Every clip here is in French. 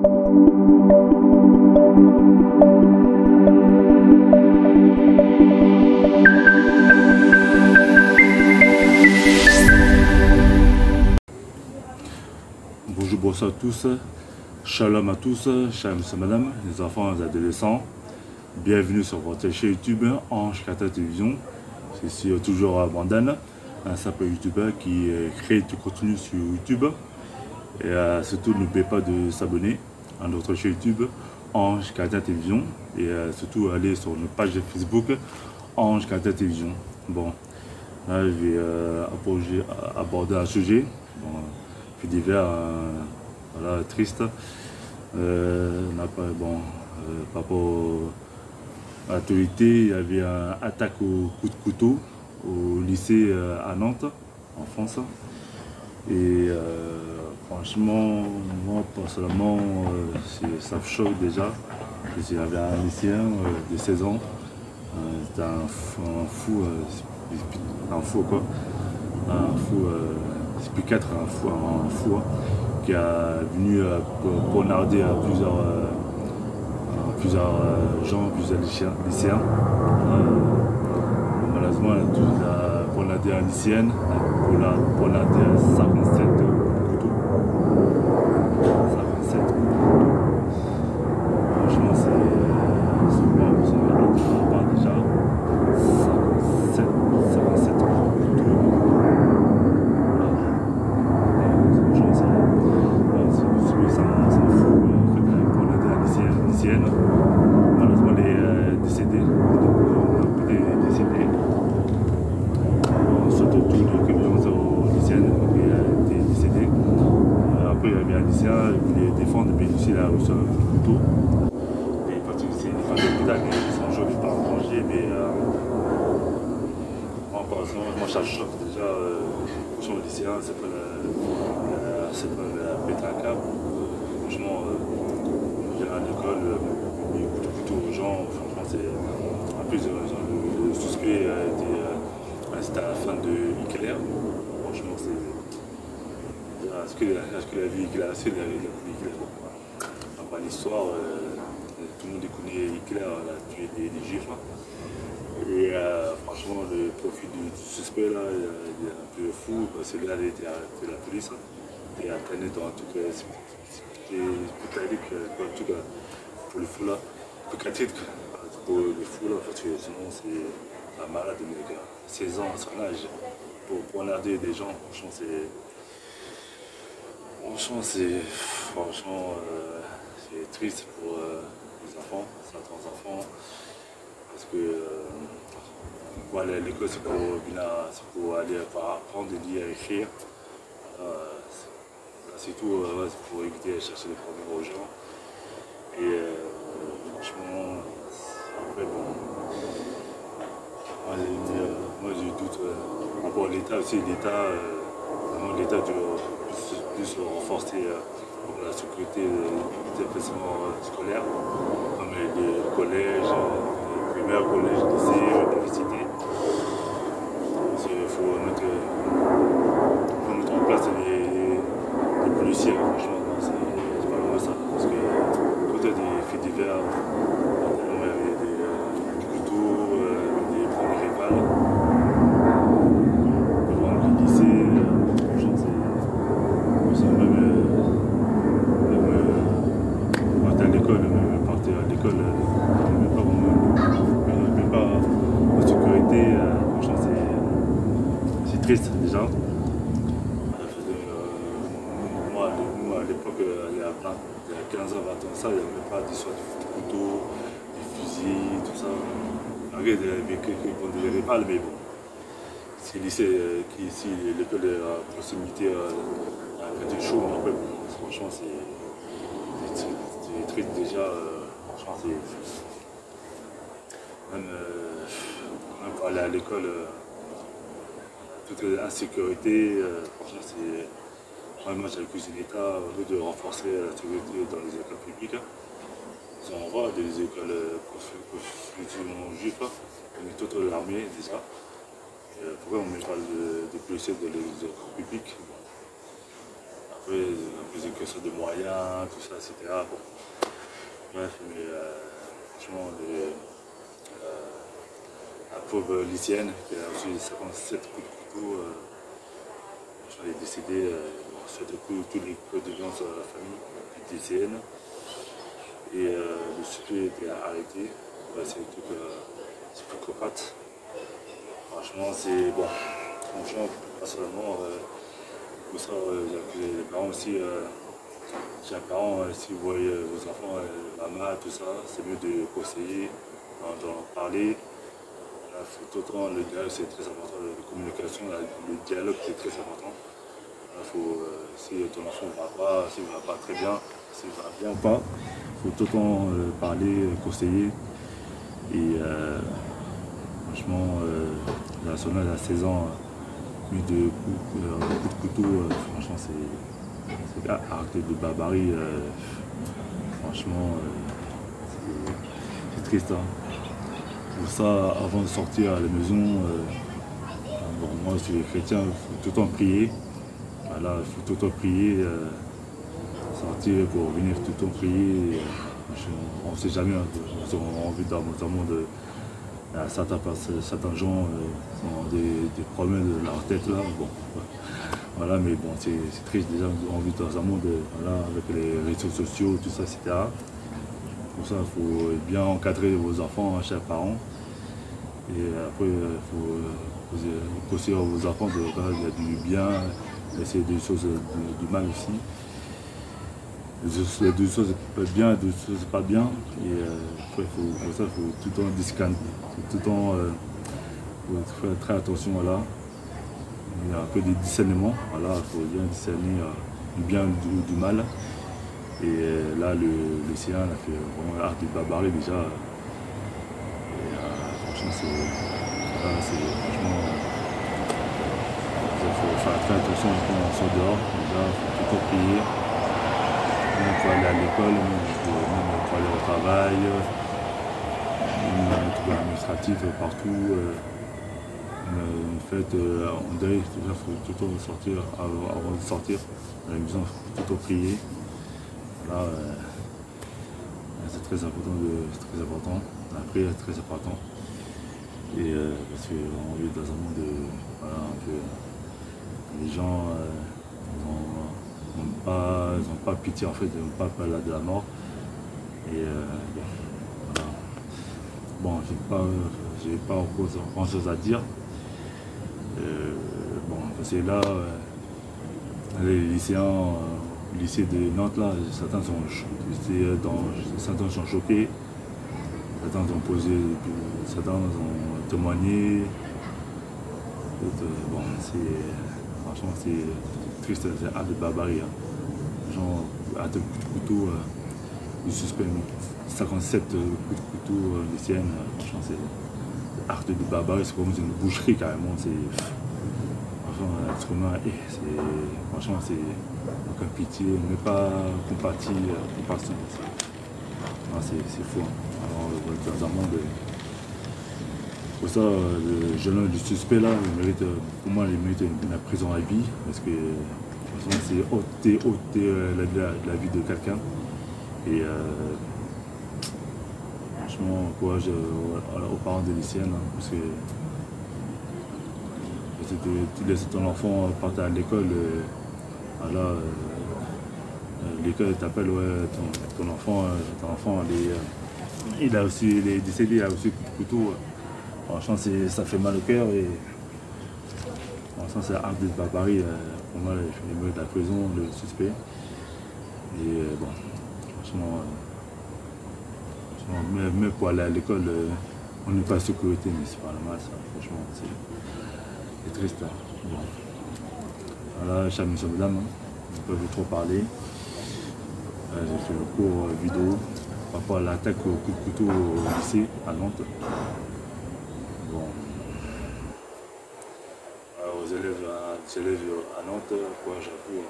Bonjour, bonsoir à tous, shalom à tous, chers monsieur, madame, les enfants, les adolescents. Bienvenue sur votre chaîne YouTube Ange Kata Télévision. Je suis toujours Brandon, un simple youtubeur qui crée du contenu sur YouTube. Et surtout, n'oubliez pas de s'abonner à notre chaîne YouTube Ange Kata Télévision. Et surtout, aller sur notre page Facebook Ange Kata Télévision. Bon, là, je vais aborder un sujet. Bon, divers, voilà, triste. Par rapport à l'actualité, il y avait une attaque au coup de couteau au lycée à Nantes, en France. Et franchement, moi personnellement, ça me choque déjà. Il y avait un lycéen de 16 ans, c'était un fou quoi, un fou. C'est plus 4, un fou qui a venu poignarder plusieurs gens, plusieurs lycéens. Malheureusement, il a poignardé une lycéenne, il a poignardé 57 couteaux. 57 couteaux. Franchement, c'est pas déjà. 57 couteaux. Malheureusement, les décédés, surtout tous les criminels aux lycéennes étaient décédés. Après, il y avait un lycéen qui voulait défendre, mais aussi il a reçu un couteau. Et quand il s'est défendu à l'hôpital, ils sont jolis par danger, mais moi, ça choque déjà. Franchement, le lycéen, c'est pas la péter un câble. Franchement, à l'école, mis beaucoup de couteaux aux gens, franchement c'est... En plus, le suspect c'était à la fin de Hitler, franchement c'est... Est-ce qu'il a vu Hitler? Est-ce qu'il a vu Hitler? Après l'histoire, tout le monde connaît Hitler, il a tué des juifs. Et franchement, le profil du suspect là, il est un peu fou, parce que là, il était arrêté la police, et a traîné dans tout cas. C'est en tout cas pour les fous là, pour les fous là, parce que sinon c'est un malade, mais 16 ans à son âge, pour poignarder des gens, franchement c'est triste pour les enfants, certains enfants, parce que pour aller à l'école c'est pour aller apprendre à lire et écrire. C'est tout, c'est pour éviter de chercher des problèmes aux gens. Et franchement, après bon, moi j'ai doute par rapport à l'État aussi. L'État doit plus renforcer la sécurité des établissements scolaires, comme les collèges, les primaires, collèges, lycées, universités. Il faut mettre en place les policiers, franchement, c'est pas loin ça, parce que quand il y a des faits divers, il y avait des couteaux, des points de rivales, devant le lycée, franchement, c'est même partir à l'école, même pas en sécurité, franchement, c'est triste déjà. À l'époque, il y a 15 ans, 20 ans, ça, il n'y avait même pas d'histoire de couteaux, des fusils, tout ça. Après, il y avait des rivales, mais bon, c'est le lycée qui ici, l'école est à proximité à côté chaud, mais après, bon, franchement, c'est triste déjà. Franchement, même pour aller à l'école, toute l'insécurité, franchement, c'est. Moi, j'accuse l'État de renforcer la sécurité dans les écoles publiques. Ils envoient des écoles exclusivement juives, on met toute l'armée déjà. Pourquoi on ne met pas des policiers dans les écoles publiques? Oui, plus de questions de moyens, tout ça, etc. Bon. Bref, mais franchement, la pauvre lycéenne qui a reçu 57 coups de couteau, elle est décédée suite de coups, tous les coups de violence à la famille lycéenne. Et le suspect était arrêté. Ouais, c'est un truc psychopathe. Franchement, c'est bon. Franchement, personnellement, pour ça, j'ai accusé les parents aussi. J'ai un parent, si vous voyez vos enfants, maman, tout ça, c'est mieux de conseiller, d'en parler. Le dialogue, c'est très important, la communication, le dialogue, c'est très important. Si ton enfant ne va pas, s'il ne va pas très bien, s'il va bien ou pas, il faut tout le temps parler, conseiller. Et franchement, la Sona, elle a 16 ans, mis de coups de couteau, franchement, c'est acte de barbarie. Franchement, c'est triste. Hein. Pour ça, avant de sortir à la maison, bon, moi je suis chrétien, il faut tout le temps prier. Voilà, il faut tout le temps prier, sortir pour venir tout le temps prier. On ne sait jamais, on vit dans un monde, certains gens ont des problèmes de leur tête là. Bon, voilà, mais bon, c'est triste déjà, on vit dans un monde voilà, avec les réseaux sociaux, tout ça, etc. Pour ça, il faut bien encadrer vos enfants, chers parents. Et après, il faut conseiller vos enfants il y a du bien, essayer des choses du mal aussi. Les deux choses peuvent être bien, les deux choses pas bien. Et après, pour ça, il faut tout le temps discerner, tout le temps faire très attention. Voilà. Il y a un peu de discernement. Voilà, il faut bien discerner du bien et du mal. Et là, le lycéen a fait vraiment l'art de barbarie déjà. Et franchement, franchement, il faut faire très attention quand on sort dehors. Déjà, il faut tout le temps prier. Même pour aller à l'école, même pour aller au travail, même dans les trucs administratifs partout. En fait, on deuil, il faut tout le temps sortir, avant de sortir à la maison, il faut tout le temps prier. Là, c'est très important. La prière est très important. Et parce qu'on vit dans un monde voilà, un peu, les gens n'ont pas pitié en fait, ils n'ont pas peur de la mort. Et voilà. Bon, j'ai pas grand chose à dire. Bon, parce que là, les lycéens au lycée de Nantes, là, certains sont choqués, certains ont témoigné. Bon, franchement, c'est triste, c'est acte de barbarie. Hein. Les gens, acte de couteau, du suspect, 57 coups de couteau lycéenne, franchement, c'est acte de barbarie, c'est comme une boucherie carrément. L'être humain, franchement, c'est aucun pitié, mais pas compassion. C'est fou. Hein. Alors, dans un monde. Pour ça, le jeune homme du suspect là, pour moi, il mérite une prison à vie, parce que c'est ôter la vie de quelqu'un. Et franchement, courage aux parents des lycéennes, hein, parce que tu laisses ton enfant partir à l'école, voilà, l'école t'appelle, ouais, ton enfant, il est décédé, il a aussi coup de couteau. Franchement, ça fait mal au cœur et franchement, c'est un acte de barbarie. Pour moi, il mérite la prison, le suspect. Et bon, franchement, même pour aller à l'école, on n'est pas en sécurité, mais c'est pas normal, ça. Franchement, c'est triste. Hein. Bon. Voilà, chers messieurs, mesdames, hein, je ne peux pas trop parler. J'ai fait le cours vidéo par rapport à l'attaque au coup de couteau au lycée à Nantes. Bon. Aux élèves à Nantes, quoi, j'avoue,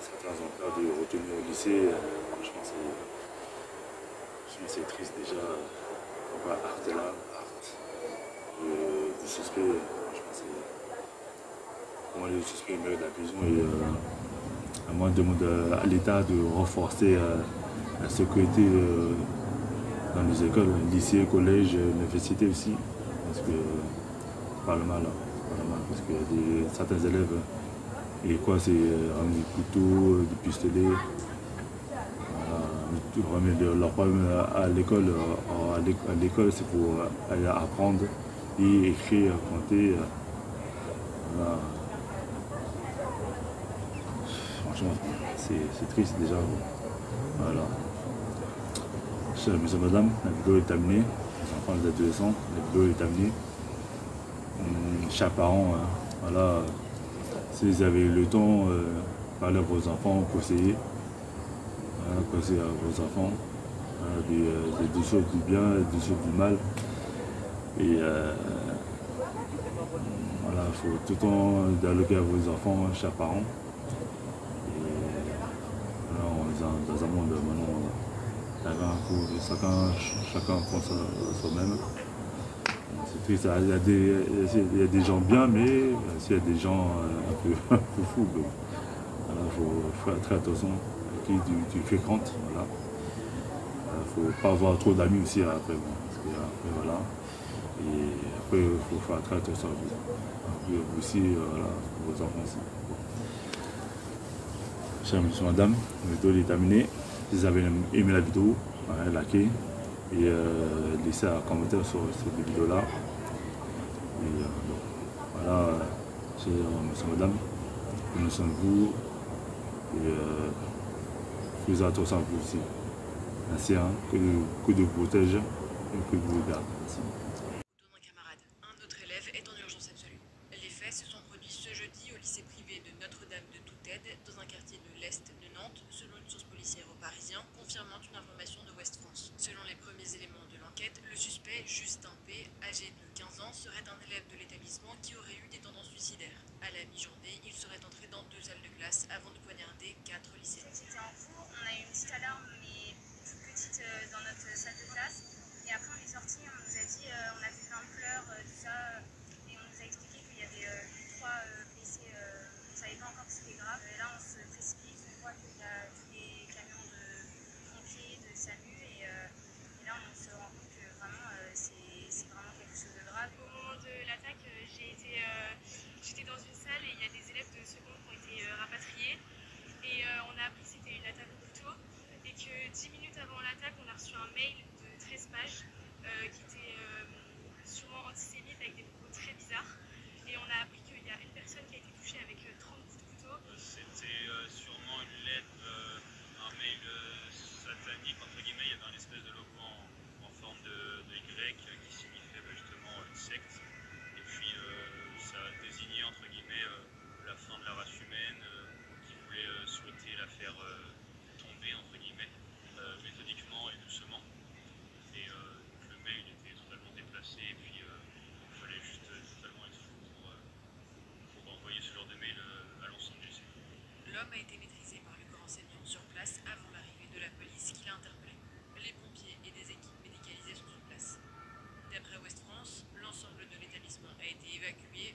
certains ont peur de retourner au lycée. Franchement, c'est triste déjà. On va arrêter là, du suspect. Franchement, pour moi, le suspect mérite la prison et Moi, je demande à l'État de renforcer la sécurité dans les écoles, lycées, collèges, universités aussi. Parce que pas le mal, parce qu'il y a certains élèves, et quoi, c'est ramener des couteaux, des pistolets, ramener leur problème à l'école. À l'école, c'est pour aller apprendre et écrire, compter. Voilà. Franchement, c'est triste déjà. Voilà. Chers monsieur, madame, la vidéo est terminée. Les enfants, les adolescents, la vidéo est terminée. Chaque parent, hein, voilà, si vous avez le temps, parlez à vos enfants, conseillez, voilà, conseillez à vos enfants, voilà, des choses du bien, des choses du mal. Et voilà, il faut tout le temps dialoguer à vos enfants, chers parents. Et voilà, on est dans un monde maintenant, chacun pense à soi-même. C'est triste, il y a des gens bien, mais il y a des gens un peu fous. Il faut faire très attention à qui tu fréquentes. Voilà. Il ne faut pas avoir trop d'amis aussi après. Bon, parce que, après, voilà. Et après, il faut faire très attention à vous. Vous aussi, voilà, vos enfants aussi. Chers monsieur, madame, la vidéo est terminée. Si vous avez aimé la vidéo, likez et laissez un commentaire sur cette vidéo-là. Et voilà, chers monsieur, madame, prenez soin de vous et faisez attention à vous aussi. Merci, hein, que Dieu vous protège et que Dieu vous garde. Merci. D'un camarade, un autre élève est en urgence absolue. Les faits se sont produits ce jeudi au lycée privé de Notre-Dame de Toute-Aide, dans un quartier de l'Est de Nantes, selon une source policière au Parisien, confirmant une information de Ouest France. Selon les premiers éléments de l'enquête, le suspect, Justin P., âgé de 15 ans, serait un élève de l'établissement qui aurait eu des tendances suicidaires. À la mi-journée, il serait entré dans 2 salles de classe avant de poignarder 4 lycéens. C'était en cours, on a eu une petite alarme, mais toute petite dans notre salle de classe. Et après, on est sorti, on nous a dit, on a vu plein de pleurs, tout ça, et on nous a expliqué qu'il y avait eu 3 blessés, on ne savait pas encore que c'était grave. Et là, on se précipite, on voit qu'il y a tous les camions de pompiers, de SAMU, et là, on se rend compte que vraiment, c'est vraiment quelque chose de grave. Au moment de l'attaque, j'étais dans une salle et il y a des élèves de seconde qui ont été rapatriés. Et on a appris que c'était une attaque au couteau et que 10 minutes avant l'attaque, on a reçu un mail de 13 pages qui était sûrement antisémite avec des propos très bizarres. Et on a appris qu'il y a une personne qui a été touchée avec 30 coups de couteau. C'était sûrement une lettre, un mail satanique, entre guillemets. Il y avait un espèce de logo en forme de Y qui signifiait justement une secte. Et puis ça désignait entre guillemets la fin de la race humaine, qui voulait souhaiter la faire tomber entre guillemets, méthodiquement et doucement. Et donc le mail était totalement déplacé et puis il fallait juste totalement être fou pour envoyer ce genre de mail à l'ensemble du lycée. L'homme a été maîtrisé par le corps enseignant sur place avant l'arrivée de la police qui l'a interpellé. Les pompiers et des équipes médicalisées sont sur place. D'après Ouest France, l'ensemble de l'établissement a été évacué.